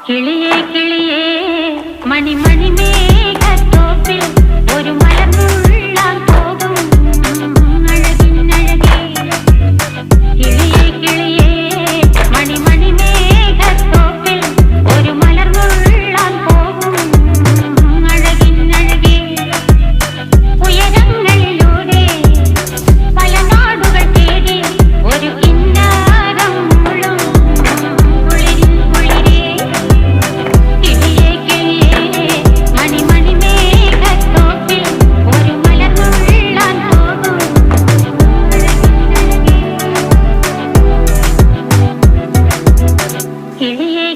കിളിയേ കിളിയേ മണിമണി മേഘത്തോപ്പിൽ ഒരു മലർന്നുള്ളാൻ പോകും അഴകിനഴകേ. കിളിയേ കിളിയേ മണിമണി മേഘത്തോപ്പിൽ ഒരു മലർന്നുള്ളാൻ പോകും അഴകിനഴകേ. ഉയരങ്ങളിലൂടെ പല നാടുകൾ തേടി ഒരു കിന്നാരം മുഴും കുളിരിൻ കുളിരേ. കിളിയേ കിളിയേ മണിമണി മേഘത്തോപ്പിൽ ഒരു മലർന്നുള്ളാൻ പോകും അഴകിനഴകേ. കിളിയേ